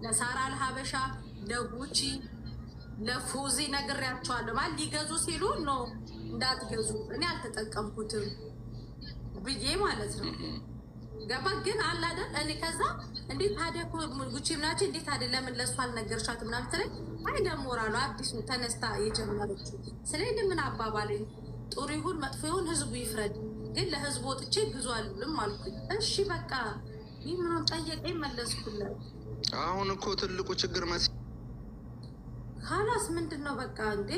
ለሳራ ለሀበሻ ለጉቺ ለፉዚ ነግሬያቸዋለሁ። ማለት ሊገዙ ሲሉ ነው እንዳትገዙ እኔ አልተጠቀምኩትም ብዬ ማለት ነው። ገባ ግን አለ አይደል? እኔ ከዛ እንዴት ታዲያ ጉቺ ምናቸው እንዴት ታዲያ ለምን ለእሱ አልነገርሻት ምናምን ትለኝ። አይ ደግሞ ሞራሉ አዲስ ነው ተነስታ የጀመረችው። ስለዚህ ምን አባባለኝ ጥሩ ይሁን መጥፎ ይሁን ህዝቡ ይፍረድ። ግን ለህዝቡ ወጥቼ ግዙ አልልም አልኩኝ። እሺ በቃ ይህ ምንም ጠየቀኝ መለስኩለት። አሁን እኮ ትልቁ ችግር ካላስ ምንድን ነው በቃ እንዴ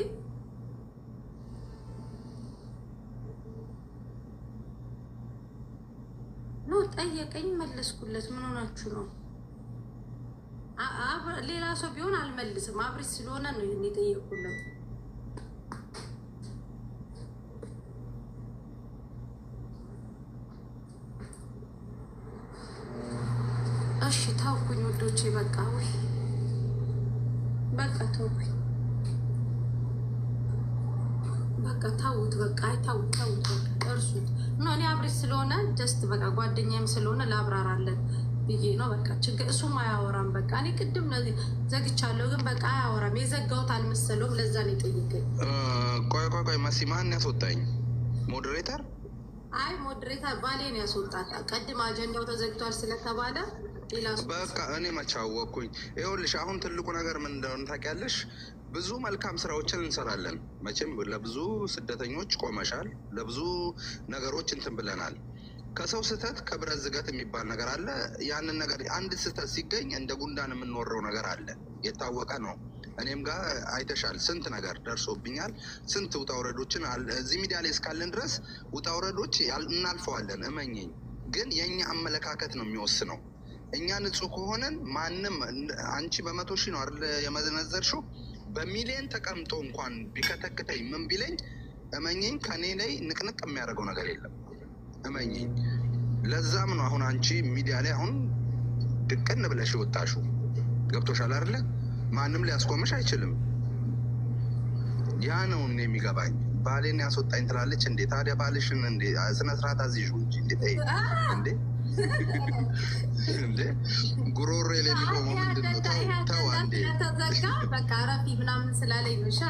ነው ጠየቀኝ መለስኩለት። ምን ሆናችሁ ነው? ሌላ ሰው ቢሆን አልመልስም። አብሪ ስለሆነ ነው የጠየቁለት። እሺ ታውኩኝ ወዶቼ በቃ ወይ በቃ ታውኩኝ በቃ ታውት በቃ ታውት እርሱት ነው። እኔ አብሬ ስለሆነ ጀስት በቃ ጓደኛዬም ስለሆነ ላብራራለን ብዬ ነው። በቃ ችግር እሱም አያወራም። በቃ እኔ ቅድም ለዚህ ዘግቻለሁ፣ ግን በቃ አያወራም። የዘጋሁት አልመሰለውም። ለዛ ነው የጠየቀኝ። ቆይ መሲ ማን ያስወጣኝ? ሞዴሬተር? አይ ሞዴሬተር ባሌ ነው ያስወጣት። ቀድም አጀንዳው ተዘግቷል ስለተባለ በቃ እኔ መቼ አወቅኩኝ። ይኸውልሽ አሁን ትልቁ ነገር ምን እንደሆነ ታውቂያለሽ? ብዙ መልካም ስራዎችን እንሰራለን። መቼም ለብዙ ስደተኞች ቆመሻል፣ ለብዙ ነገሮች እንትን ብለናል። ከሰው ስህተት ከብረት ዝገት የሚባል ነገር አለ። ያንን ነገር አንድ ስህተት ሲገኝ እንደ ጉንዳን የምንወረው ነገር አለ፣ የታወቀ ነው። እኔም ጋር አይተሻል። ስንት ነገር ደርሶብኛል። ስንት ውጣ ውረዶችን እዚህ ሚዲያ ላይ እስካለን ድረስ ውጣ ውረዶች እናልፈዋለን። እመኝኝ። ግን የእኛ አመለካከት ነው የሚወስነው። እኛ ንጹህ ከሆነን ማንም አንቺ በ100 ሺህ ነው አይደል የመዘነዘርሽው? በሚሊዮን ተቀምጦ እንኳን ቢከተክተኝ ምን ቢለኝ እመኝኝ ከኔ ላይ ንቅንቅ የሚያደርገው ነገር የለም። እመኝኝ። ለዛም ነው አሁን አንቺ ሚዲያ ላይ አሁን ድቅን ብለሽ ወጣሽው። ገብቶሻል አይደለ? ማንም ሊያስቆምሽ አይችልም። ያ ነው እኔ የሚገባኝ። ባሌን ያስወጣኝ ትላለች እንዴ? ታዲያ ባልሽን እንዴ ስነ ስርዓት አዝይዡ እንጂ እንዴ እንዴ ጉሮሮ ላይ የሚቆመው ምንድን ነው? ተው አንዴ ተዘጋ በቃ ረፊ ምናምን ስላለኝ ብቻ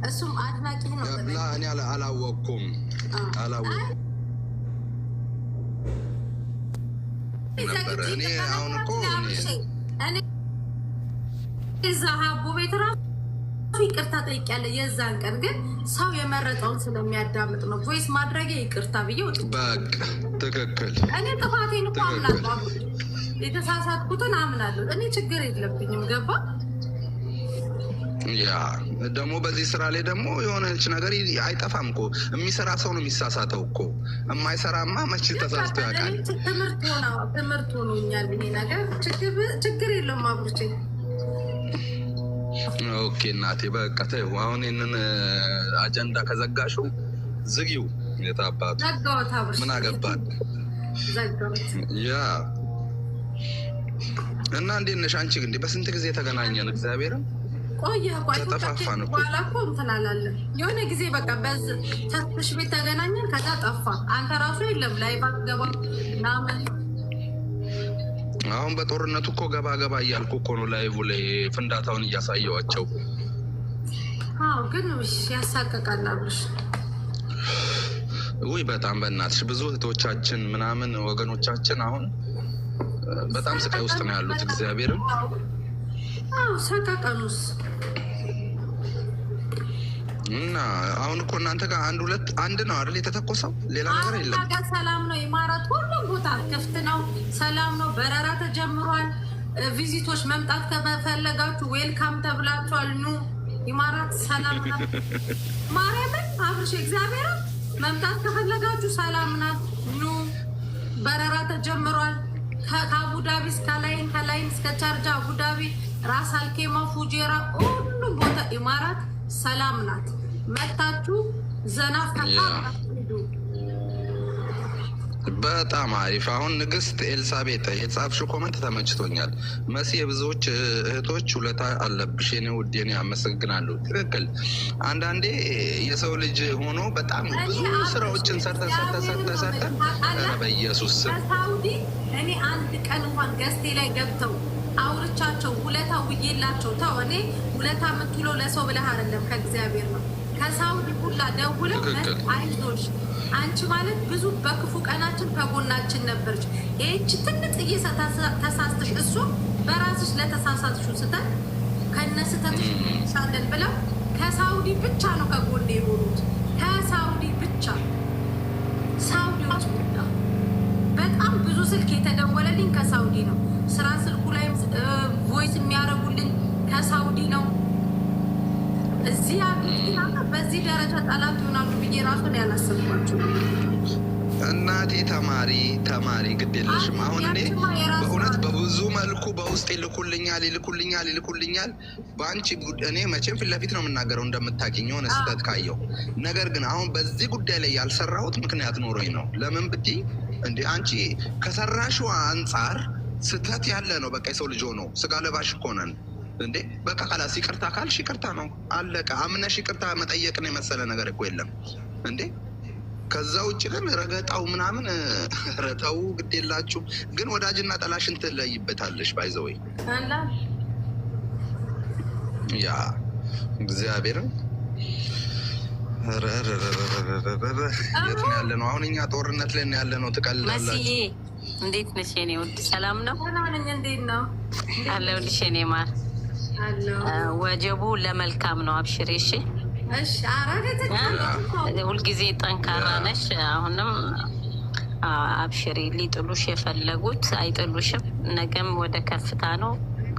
እሱም አድናቂ ነው። እኔ አላወቅኩም። ነበር እኔ አሁን እኮ እኔ እዛ ሀቡ ቤት ራሱ ይቅርታ ጠይቄያለሁ። የዛን ቀን ግን ሰው የመረጠውን ስለሚያዳምጥ ነው ቮይስ ማድረጊያ ይቅርታ ብዬ ወጥ በቃ ትክክል። እኔ ጥፋቴን እኮ አምናለሁ፣ የተሳሳትኩትን አምናለሁ። እኔ ችግር የለብኝም። ገባ? ያ ደግሞ በዚህ ስራ ላይ ደግሞ የሆነች ነገር አይጠፋም እኮ። የሚሰራ ሰው ነው የሚሳሳተው እኮ። የማይሰራማ መቼ ተሳስቶ ያውቃል? ትምህርት ሆኖኛል ይሄ ነገር። ችግር የለውም አብሩቼ። ኦኬ እናቴ በቃ ተይው። አሁን ይህንን አጀንዳ ከዘጋሽው ዝጊው። የታባቱ ምን አገባን? ያ እና እንዴት ነሽ አንቺ? ግን በስንት ጊዜ ተገናኘን? እግዚአብሔርን ቆየ ተጠፋፋን እኮ እንትን አላለን። የሆነ ጊዜ በቃ ተስፍሽ ቤት ተገናኘን። ከዛ ጠፋ። አንተ ራሱ የለም ላይ ባገባ ምናምን። አሁን በጦርነቱ እኮ ገባ ገባ እያልኩ እኮ ነው ላይቭ ላይ ፍንዳታውን እያሳየዋቸው። ግን ያሳቀቃል አብርሽ። ውይ በጣም በእናትሽ ብዙ እህቶቻችን ምናምን ወገኖቻችን አሁን በጣም ስቃይ ውስጥ ነው ያሉት። እግዚአብሔርም ሰቀቀኑስ እና አሁን እኮ እናንተ ጋር አንድ ነው አይደል የተተኮሰው? ሌላ ነገር የለም። ሰላም ነው። ኢማራት ሁሉም ቦታ ክፍት ነው፣ ሰላም ነው። በረራ ተጀምሯል። ቪዚቶች መምጣት ከፈለጋችሁ ዌልካም ተብላችኋል። ኑ ኢማራት ሰላም ናት። ማርያምን አብርሽ እግዚአብሔር መምጣት ከፈለጋችሁ ሰላም ናት። ኑ በረራ ተጀምሯል። ከአቡዳቢ እስከ ላይን፣ ከላይን እስከ ቻርጃ አቡዳቢ፣ ራስ አልኬማ፣ ፉጄራ ሁሉም ቦታ ኢማራት ሰላም ናት። መታችሁ ዘና ፈታ ሄዱ። በጣም አሪፍ። አሁን ንግስት ኤልሳቤጥ የጻፍሽው ኮመንት ተመችቶኛል። መሲ የብዙዎች እህቶች ውለታ አለብሽ የኔ ውድ፣ የኔ አመሰግናለሁ። ትክክል። አንዳንዴ የሰው ልጅ ሆኖ በጣም ብዙ ስራዎችን ሰርተን በኢየሱስ ሳውዲ እኔ አንድ ቀን እንኳን ገዝቴ ላይ ገብተው አውርቻቸው ውለታ ውዬላቸው ተው። እኔ ውለታ የምትውለው ለሰው ብለህ አይደለም ከእግዚአብሔር ነው። ከሳውዲ ሁላ ደውለው አይዞሽ አንቺ ማለት ብዙ በክፉ ቀናችን ከጎናችን ነበርች። ይህች ትንጥዬ ተሳስተሽ እሱ በራስሽ ለተሳሳትሽው ስተት ከነስተትሽ ሳለን ብለው ከሳውዲ ብቻ ነው ከጎኔ የሆኑት። ከሳውዲ ብቻ ሳውዲዎች ብቻ። በጣም ብዙ ስልክ የተደወለልኝ ከሳውዲ ነው። ስራ ስልኩ ላይ ቮይስ የሚያደርጉልኝ ከሳውዲ ነው። እዚህ ያሉት በዚህ ደረጃ ጠላት ይሆናሉ ብዬ ራሱን ያላሰብኳቸው። እናቴ ተማሪ ግድ የለሽም። አሁን እኔ በእውነት በብዙ መልኩ በውስጥ ይልኩልኛል። በአንቺ እኔ መቼም ፊት ለፊት ነው የምናገረው እንደምታውቂኝ የሆነ ስህተት ካየው። ነገር ግን አሁን በዚህ ጉዳይ ላይ ያልሰራሁት ምክንያት ኖሮኝ ነው። ለምን ብትይ እንደ አንቺ ከሰራሽው አንጻር ስህተት ያለ ነው። በቃ የሰው ልጅ ሆኖ ስጋ ለባሽ እኮ ነን እንዴ። በቃ ካላስ ይቅርታ ካልሽ ይቅርታ ነው አለቀ። አምነሽ ይቅርታ መጠየቅን የመሰለ ነገር እኮ የለም እንዴ። ከዛ ውጭ ግን ረገጣው ምናምን ረተው ግድ የላችሁ። ግን ወዳጅና ጠላሽን ትለይበታለሽ። ባይዘወይ ያ እግዚአብሔርን የት ነው ያለ ነው? አሁን እኛ ጦርነት ላይ ያለ ነው። ትቀልዳላችሁ። እንዴት ነሽ የኔ ውድ? ሰላም ነው? እንዴት ነው አለሁልሽ የኔ ማር። ወጀቡ ለመልካም ነው። አብሽሬ እሺ። ሁልጊዜ ጠንካራ ነሽ። አሁንም አብሽሬ። ሊጥሉሽ የፈለጉት አይጥሉሽም። ነገም ወደ ከፍታ ነው፣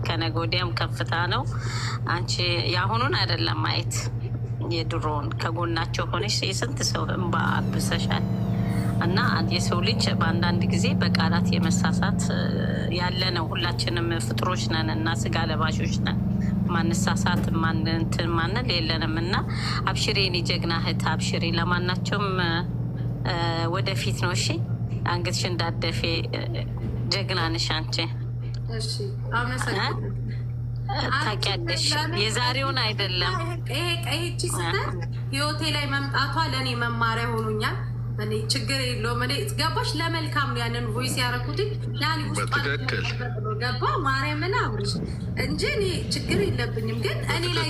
ከነገ ወዲያም ከፍታ ነው። አንቺ የአሁኑን አይደለም ማየት የድሮውን ከጎናቸው ሆነሽ የስንት ሰው እንባ አብሰሻል። እና የሰው ልጅ በአንዳንድ ጊዜ በቃላት የመሳሳት ያለ ነው። ሁላችንም ፍጥሮች ነን እና ስጋ ለባሾች ነን። ማንሳሳት ማንንትን ማንል የለንም። እና አብሽሬ የኔ ጀግና እህት አብሽሬ። ለማናቸውም ወደፊት ነው እሺ። አንገትሽ እንዳደፌ ጀግና ነሽ አንቺ። ታውቂያለሽ የዛሬውን አይደለም። ይህቺ ስተት ህይወቴ ላይ መምጣቷ ለእኔ መማሪያ ሆኖኛል። እኔ ችግር የለውም። እኔ ገባሽ ለመልካም ነው ያንን ቮይስ ያደረኩትኝ ያኔ ውስጥ ገባ ማርያምን አብርሽ እንጂ እኔ ችግር የለብኝም። ግን እኔ ላይ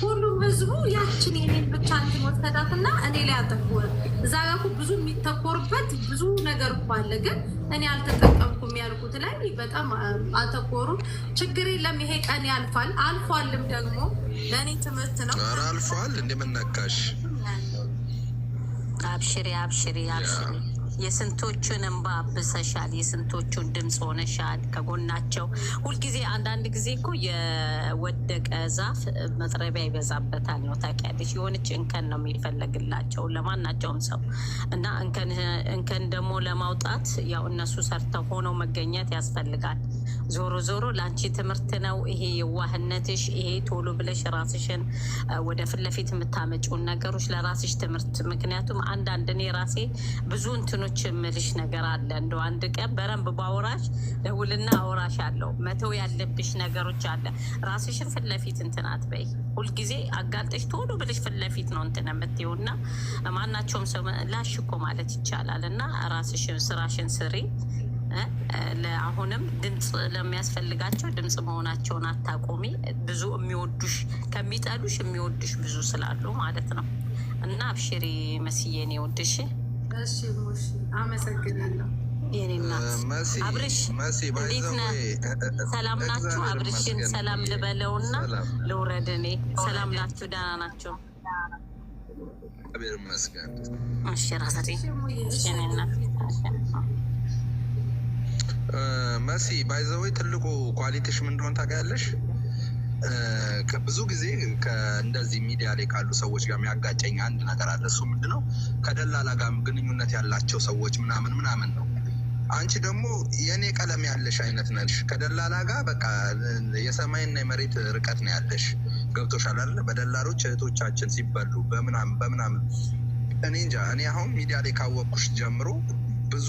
ሁሉም ህዝቡ ያችን የኔን ብቻ እንትን ወሰዳትና እኔ ላይ አተኮረ። እዛ ጋር እኮ ብዙ የሚተኮርበት ብዙ ነገር እኮ አለ። ግን እኔ አልተጠቀምኩም ያልኩት ላይ በጣም አተኮሩ። ችግር የለም። ይሄ ቀን ያልፋል። አልፏልም ደግሞ ለእኔ ትምህርት ነው። አልፏል እንደምናካሽ አብሽሪ አብሽሪ አብሽሪ። የስንቶቹን እንባ አብሰሻል። የስንቶቹን ድምፅ ሆነሻል ከጎናቸው ሁልጊዜ። አንዳንድ ጊዜ እኮ የወደቀ ዛፍ መጥረቢያ ይበዛበታል ነው ታውቂያለሽ። የሆነች እንከን ነው የሚፈለግላቸው ለማናቸውም ሰው እና እንከን ደግሞ ለማውጣት ያው እነሱ ሰርተው ሆነው መገኘት ያስፈልጋል። ዞሮ ዞሮ ለአንቺ ትምህርት ነው ይሄ የዋህነትሽ። ይሄ ቶሎ ብለሽ ራስሽን ወደ ፊት ለፊት የምታመጪውን ነገሮች ለራስሽ ትምህርት። ምክንያቱም አንዳንድ እኔ ራሴ ብዙ እንትኖች የምልሽ ነገር አለ። እንደው አንድ ቀን በረንብ ባወራሽ ደውልና አወራሽ አለው። መተው ያለብሽ ነገሮች አለ። ራስሽን ፊት ለፊት እንትን አትበይ። ሁልጊዜ አጋልጠሽ ቶሎ ብለሽ ፊት ለፊት ነው እንትን የምትይው እና ማናቸውም ሰው ላሽ እኮ ማለት ይቻላል። እና ራስሽን ስራሽን ስሪ። አሁንም ድምፅ ለሚያስፈልጋቸው ድምፅ መሆናቸውን አታቆሚ። ብዙ የሚወዱሽ ከሚጠሉሽ የሚወዱሽ ብዙ ስላሉ ማለት ነው። እና አብሽሪ መስዬ ነው የወድሽ። እሺ ሙሽ አመሰግናለሁ። የኔ እናት አብርሽ እንዴት ነህ? ሰላም ናችሁ? አብርሽን ሰላም ልበለውና ልውረድ እኔ። ሰላም ናችሁ? ደህና ናቸው? እግዚአብሔር ይመስገን። እሺ ራሳቴ የኔ እናት መሲ ባይዘወይ ትልቁ ኳሊቲሽ ምን እንደሆነ ታውቂያለሽ? ብዙ ጊዜ ከእንደዚህ ሚዲያ ላይ ካሉ ሰዎች ጋር የሚያጋጨኝ አንድ ነገር አለ። እሱ ምንድነው? ከደላላ ጋር ግንኙነት ያላቸው ሰዎች ምናምን ነው። አንቺ ደግሞ የኔ ቀለም ያለሽ አይነት ነሽ። ከደላላ ጋር በቃ የሰማይና የመሬት ርቀት ነው ያለሽ። ገብቶሻል አይደል? በደላሎች እህቶቻችን ሲበሉ በምናምን እኔ እንጃ። እኔ አሁን ሚዲያ ላይ ካወቅኩሽ ጀምሮ ብዙ